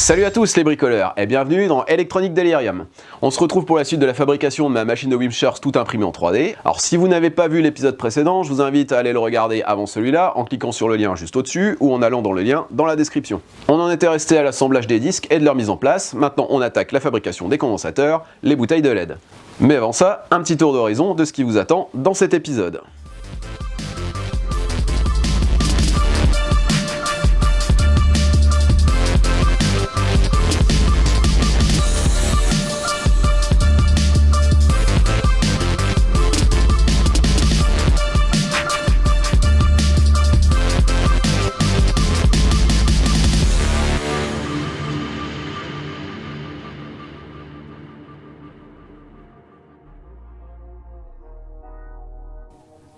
Salut à tous les bricoleurs et bienvenue dans Electronic Delirium. On se retrouve pour la suite de la fabrication de ma machine de Wimshurst tout imprimée en 3D. Alors si vous n'avez pas vu l'épisode précédent, je vous invite à aller le regarder avant celui-là en cliquant sur le lien juste au-dessus ou en allant dans le lien dans la description. On en était resté à l'assemblage des disques et de leur mise en place. Maintenant on attaque la fabrication des condensateurs, les bouteilles de LED. Mais avant ça, un petit tour d'horizon de ce qui vous attend dans cet épisode.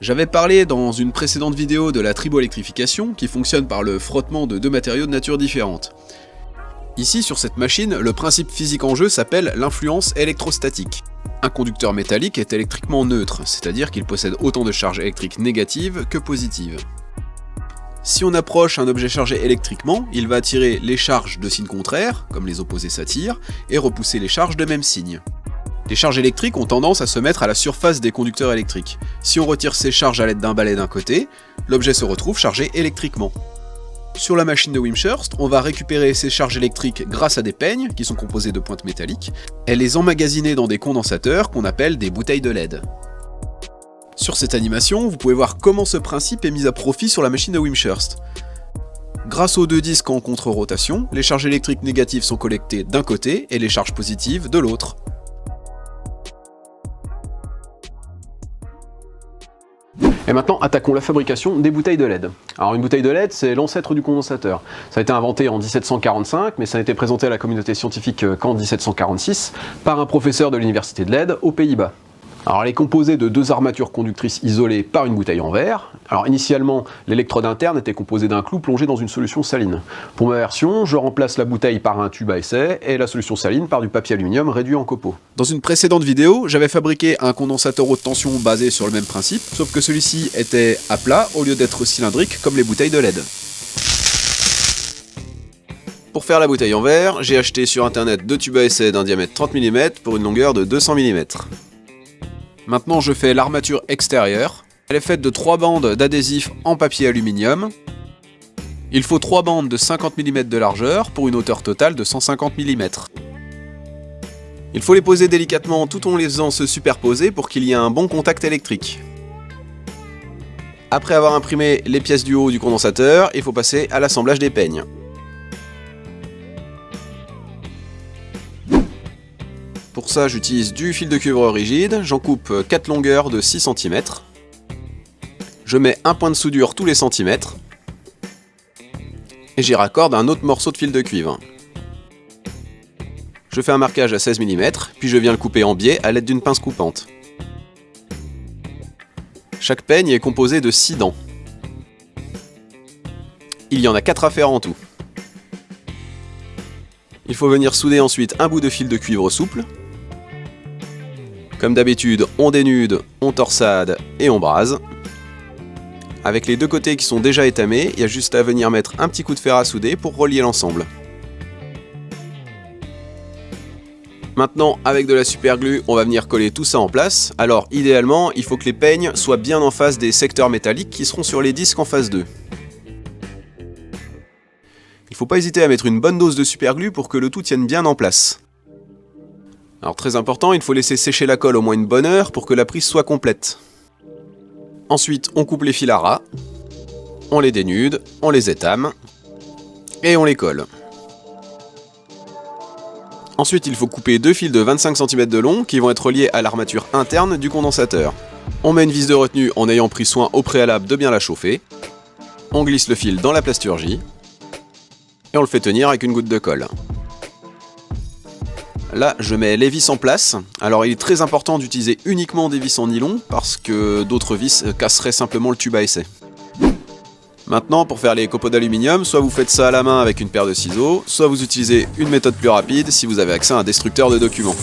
J'avais parlé dans une précédente vidéo de la triboélectrification qui fonctionne par le frottement de deux matériaux de nature différente. Ici, sur cette machine, le principe physique en jeu s'appelle l'influence électrostatique. Un conducteur métallique est électriquement neutre, c'est-à-dire qu'il possède autant de charges électriques négatives que positives. Si on approche un objet chargé électriquement, il va attirer les charges de signe contraire, comme les opposés s'attirent, et repousser les charges de même signe. Les charges électriques ont tendance à se mettre à la surface des conducteurs électriques. Si on retire ces charges à l'aide d'un balai d'un côté, l'objet se retrouve chargé électriquement. Sur la machine de Wimshurst, on va récupérer ces charges électriques grâce à des peignes, qui sont composées de pointes métalliques, et les emmagasiner dans des condensateurs qu'on appelle des bouteilles de LED. Sur cette animation, vous pouvez voir comment ce principe est mis à profit sur la machine de Wimshurst. Grâce aux deux disques en contre-rotation, les charges électriques négatives sont collectées d'un côté et les charges positives de l'autre. Et maintenant, attaquons la fabrication des bouteilles de LED. Alors une bouteille de LED, c'est l'ancêtre du condensateur. Ça a été inventé en 1745, mais ça a été présenté à la communauté scientifique qu'en 1746 par un professeur de l'université de Leyde aux Pays-Bas. Alors elle est composée de deux armatures conductrices isolées par une bouteille en verre. Alors initialement, l'électrode interne était composée d'un clou plongé dans une solution saline. Pour ma version, je remplace la bouteille par un tube à essai et la solution saline par du papier aluminium réduit en copeaux. Dans une précédente vidéo, j'avais fabriqué un condensateur haute tension basé sur le même principe, sauf que celui-ci était à plat au lieu d'être cylindrique comme les bouteilles de LED. Pour faire la bouteille en verre, j'ai acheté sur internet deux tubes à essai d'un diamètre 30 mm pour une longueur de 200 mm. Maintenant je fais l'armature extérieure. Elle est faite de 3 bandes d'adhésif en papier aluminium. Il faut 3 bandes de 50 mm de largeur pour une hauteur totale de 150 mm. Il faut les poser délicatement tout en les faisant se superposer pour qu'il y ait un bon contact électrique. Après avoir imprimé les pièces du haut du condensateur, il faut passer à l'assemblage des peignes. Pour ça, j'utilise du fil de cuivre rigide, j'en coupe 4 longueurs de 6 cm. Je mets un point de soudure tous les centimètres. Et j'y raccorde un autre morceau de fil de cuivre. Je fais un marquage à 16 mm, puis je viens le couper en biais à l'aide d'une pince coupante. Chaque peigne est composé de 6 dents. Il y en a 4 à faire en tout. Il faut venir souder ensuite un bout de fil de cuivre souple. Comme d'habitude, on dénude, on torsade et on brase. Avec les deux côtés qui sont déjà étamés, il y a juste à venir mettre un petit coup de fer à souder pour relier l'ensemble. Maintenant, avec de la superglue, on va venir coller tout ça en place. Alors, idéalement, il faut que les peignes soient bien en face des secteurs métalliques qui seront sur les disques en phase 2. Il ne faut pas hésiter à mettre une bonne dose de superglue pour que le tout tienne bien en place. Alors très important, il faut laisser sécher la colle au moins une bonne heure pour que la prise soit complète. Ensuite, on coupe les fils à ras, on les dénude, on les étame, et on les colle. Ensuite, il faut couper deux fils de 25 cm de long qui vont être reliés à l'armature interne du condensateur. On met une vis de retenue en ayant pris soin au préalable de bien la chauffer. On glisse le fil dans la plasturgie, et on le fait tenir avec une goutte de colle. Là, je mets les vis en place. Alors il est très important d'utiliser uniquement des vis en nylon parce que d'autres vis casseraient simplement le tube à essai. Maintenant, pour faire les copeaux d'aluminium, soit vous faites ça à la main avec une paire de ciseaux, soit vous utilisez une méthode plus rapide si vous avez accès à un destructeur de documents.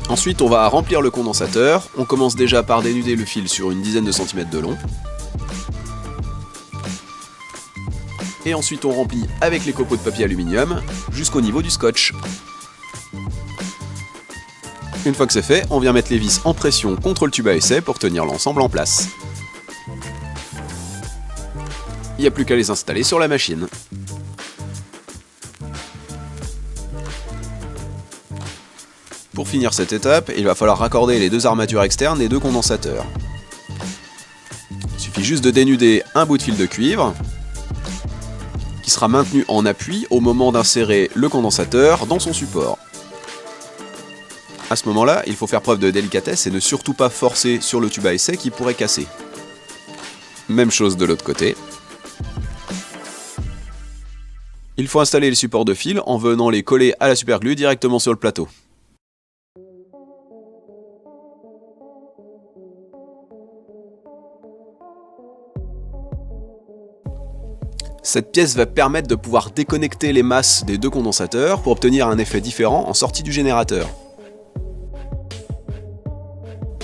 Ensuite, on va remplir le condensateur. On commence déjà par dénuder le fil sur une dizaine de centimètres de long. Et ensuite, on remplit avec les copeaux de papier aluminium jusqu'au niveau du scotch. Une fois que c'est fait, on vient mettre les vis en pression contre le tube à essai pour tenir l'ensemble en place. Il n'y a plus qu'à les installer sur la machine. Pour finir cette étape, il va falloir raccorder les deux armatures externes des deux condensateurs. Il suffit juste de dénuder un bout de fil de cuivre qui sera maintenu en appui au moment d'insérer le condensateur dans son support. À ce moment-là, il faut faire preuve de délicatesse et ne surtout pas forcer sur le tube à essai qui pourrait casser. Même chose de l'autre côté. Il faut installer les supports de fil en venant les coller à la superglue directement sur le plateau. Cette pièce va permettre de pouvoir déconnecter les masses des deux condensateurs pour obtenir un effet différent en sortie du générateur.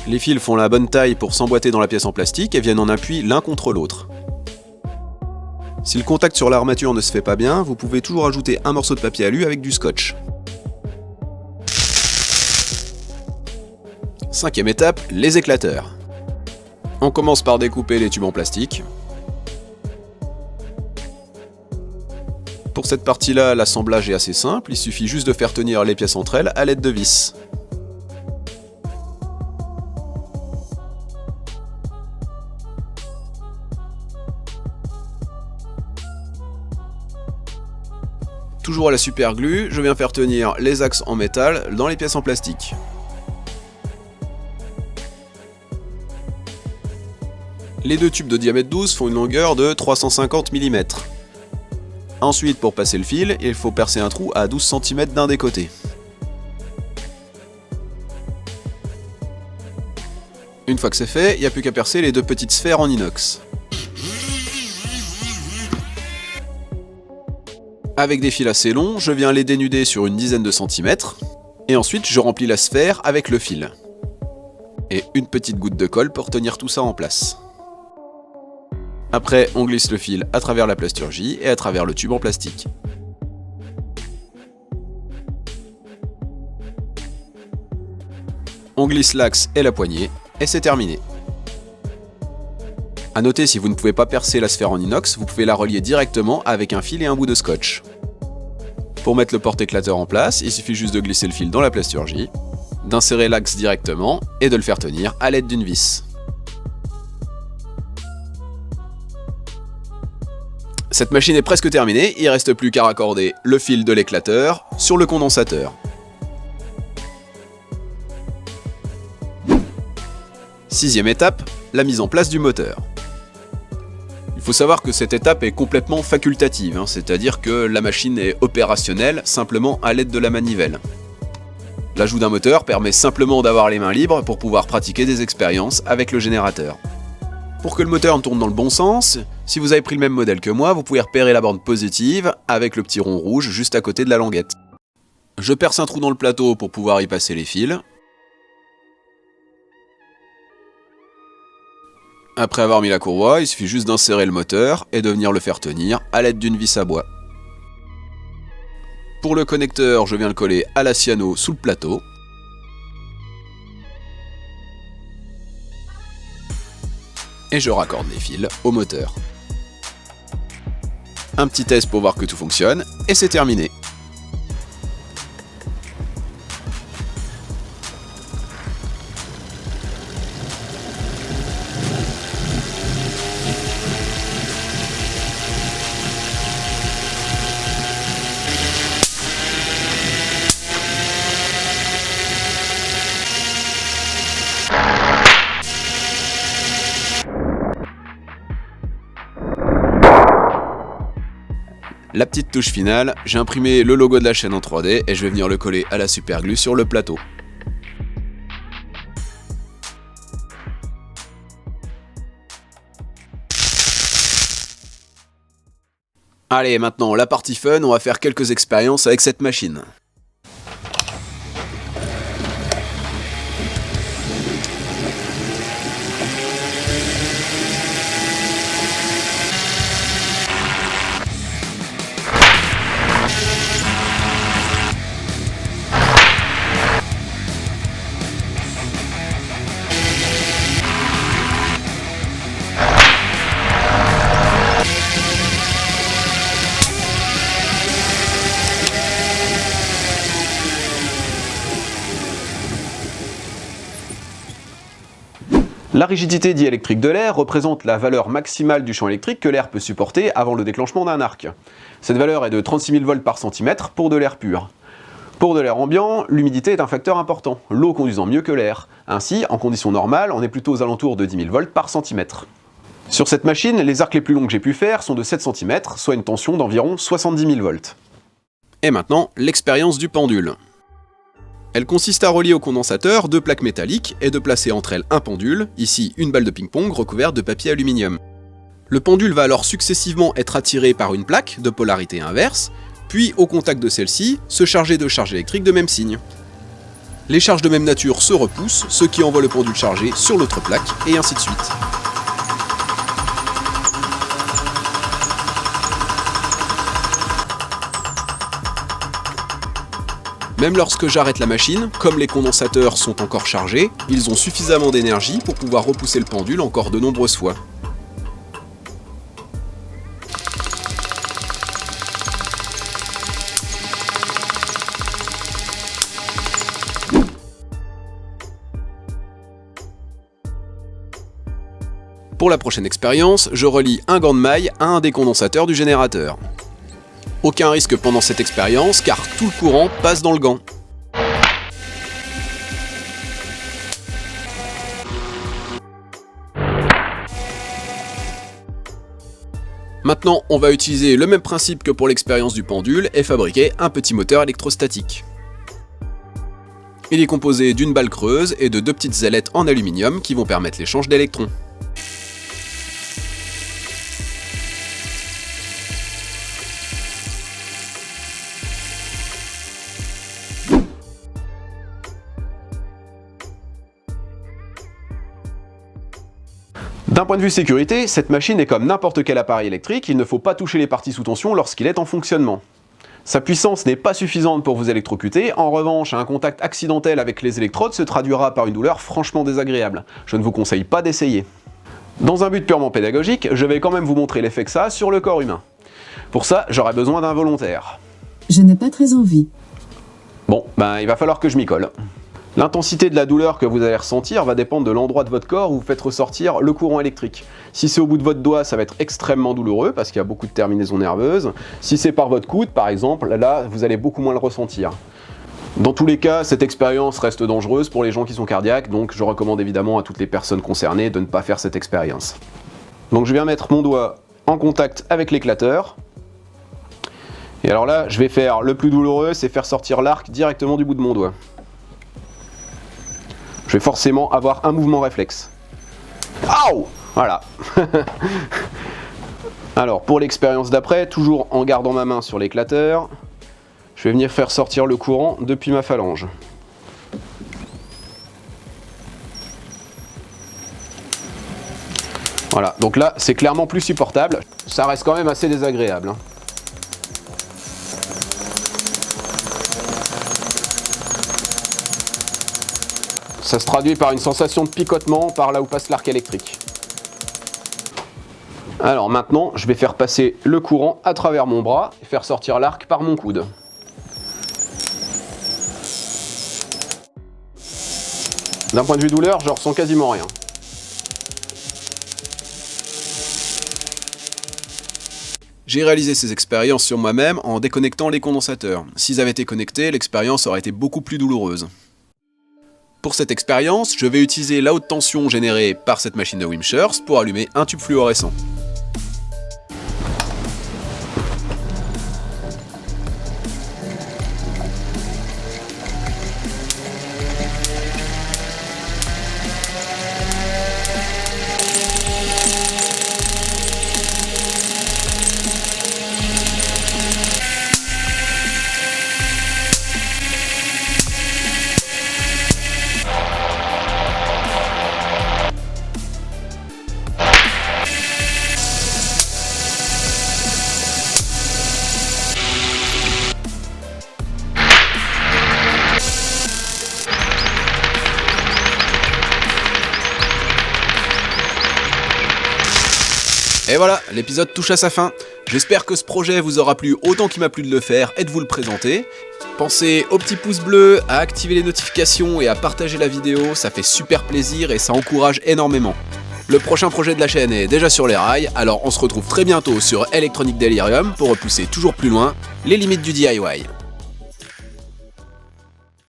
Les fils font la bonne taille pour s'emboîter dans la pièce en plastique et viennent en appui l'un contre l'autre. Si le contact sur l'armature ne se fait pas bien, vous pouvez toujours ajouter un morceau de papier alu avec du scotch. Cinquième étape, les éclateurs. On commence par découper les tubes en plastique. Pour cette partie-là, l'assemblage est assez simple, il suffit juste de faire tenir les pièces entre elles à l'aide de vis. Toujours à la superglue, je viens faire tenir les axes en métal dans les pièces en plastique. Les deux tubes de diamètre 12 font une longueur de 350 mm. Ensuite, pour passer le fil, il faut percer un trou à 12 cm d'un des côtés. Une fois que c'est fait, il n'y a plus qu'à percer les deux petites sphères en inox. Avec des fils assez longs, je viens les dénuder sur une dizaine de centimètres, et ensuite je remplis la sphère avec le fil. Et une petite goutte de colle pour tenir tout ça en place. Après, on glisse le fil à travers la plasturgie et à travers le tube en plastique. On glisse l'axe et la poignée, et c'est terminé. A noter, si vous ne pouvez pas percer la sphère en inox, vous pouvez la relier directement avec un fil et un bout de scotch. Pour mettre le porte-éclateur en place, il suffit juste de glisser le fil dans la plasturgie, d'insérer l'axe directement et de le faire tenir à l'aide d'une vis. Cette machine est presque terminée, il ne reste plus qu'à raccorder le fil de l'éclateur sur le condensateur. Sixième étape, la mise en place du moteur. Il faut savoir que cette étape est complètement facultative, c'est-à-dire que la machine est opérationnelle simplement à l'aide de la manivelle. L'ajout d'un moteur permet simplement d'avoir les mains libres pour pouvoir pratiquer des expériences avec le générateur. Pour que le moteur tourne dans le bon sens, si vous avez pris le même modèle que moi, vous pouvez repérer la borne positive avec le petit rond rouge juste à côté de la languette. Je perce un trou dans le plateau pour pouvoir y passer les fils. Après avoir mis la courroie, il suffit juste d'insérer le moteur et de venir le faire tenir à l'aide d'une vis à bois. Pour le connecteur, je viens le coller à la cyano sous le plateau. Et je raccorde les fils au moteur. Un petit test pour voir que tout fonctionne, et c'est terminé. La petite touche finale, j'ai imprimé le logo de la chaîne en 3D et je vais venir le coller à la superglue sur le plateau. Allez, maintenant la partie fun, on va faire quelques expériences avec cette machine. La rigidité diélectrique de l'air représente la valeur maximale du champ électrique que l'air peut supporter avant le déclenchement d'un arc. Cette valeur est de 36 000 volts par centimètre pour de l'air pur. Pour de l'air ambiant, l'humidité est un facteur important, l'eau conduisant mieux que l'air. Ainsi, en conditions normales, on est plutôt aux alentours de 10 000 volts par centimètre. Sur cette machine, les arcs les plus longs que j'ai pu faire sont de 7 cm, soit une tension d'environ 70 000 volts. Et maintenant, l'expérience du pendule. Elle consiste à relier au condensateur deux plaques métalliques et de placer entre elles un pendule, ici une balle de ping-pong recouverte de papier aluminium. Le pendule va alors successivement être attiré par une plaque de polarité inverse, puis au contact de celle-ci, se charger de charges électriques de même signe. Les charges de même nature se repoussent, ce qui envoie le pendule chargé sur l'autre plaque, et ainsi de suite. Même lorsque j'arrête la machine, comme les condensateurs sont encore chargés, ils ont suffisamment d'énergie pour pouvoir repousser le pendule encore de nombreuses fois. Pour la prochaine expérience, je relie un gant de maille à un des condensateurs du générateur. Aucun risque pendant cette expérience car tout le courant passe dans le gant. Maintenant, on va utiliser le même principe que pour l'expérience du pendule et fabriquer un petit moteur électrostatique. Il est composé d'une balle creuse et de deux petites ailettes en aluminium qui vont permettre l'échange d'électrons. D'un point de vue sécurité, cette machine est comme n'importe quel appareil électrique, il ne faut pas toucher les parties sous tension lorsqu'il est en fonctionnement. Sa puissance n'est pas suffisante pour vous électrocuter, en revanche, un contact accidentel avec les électrodes se traduira par une douleur franchement désagréable. Je ne vous conseille pas d'essayer. Dans un but purement pédagogique, je vais quand même vous montrer l'effet que ça a sur le corps humain. Pour ça, j'aurai besoin d'un volontaire. Je n'ai pas très envie. Bon, il va falloir que je m'y colle. L'intensité de la douleur que vous allez ressentir va dépendre de l'endroit de votre corps où vous faites ressortir le courant électrique. Si c'est au bout de votre doigt, ça va être extrêmement douloureux parce qu'il y a beaucoup de terminaisons nerveuses. Si c'est par votre coude, par exemple, là, vous allez beaucoup moins le ressentir. Dans tous les cas, cette expérience reste dangereuse pour les gens qui sont cardiaques, donc je recommande évidemment à toutes les personnes concernées de ne pas faire cette expérience. Donc je viens mettre mon doigt en contact avec l'éclateur. Et alors là, je vais faire le plus douloureux, c'est faire sortir l'arc directement du bout de mon doigt. Je vais forcément avoir un mouvement réflexe. Aouh! Voilà. Alors, pour l'expérience d'après, toujours en gardant ma main sur l'éclateur, je vais venir faire sortir le courant depuis ma phalange. Voilà, donc là, c'est clairement plus supportable. Ça reste quand même assez désagréable, hein. Ça se traduit par une sensation de picotement par là où passe l'arc électrique. Alors maintenant, je vais faire passer le courant à travers mon bras et faire sortir l'arc par mon coude. D'un point de vue douleur, je ressens quasiment rien. J'ai réalisé ces expériences sur moi-même en déconnectant les condensateurs. S'ils avaient été connectés, l'expérience aurait été beaucoup plus douloureuse. Pour cette expérience, je vais utiliser la haute tension générée par cette machine de Wimshurst pour allumer un tube fluorescent. Et voilà, l'épisode touche à sa fin. J'espère que ce projet vous aura plu autant qu'il m'a plu de le faire et de vous le présenter. Pensez au petit pouce bleu, à activer les notifications et à partager la vidéo, ça fait super plaisir et ça encourage énormément. Le prochain projet de la chaîne est déjà sur les rails, alors on se retrouve très bientôt sur Electronic Delirium pour repousser toujours plus loin les limites du DIY.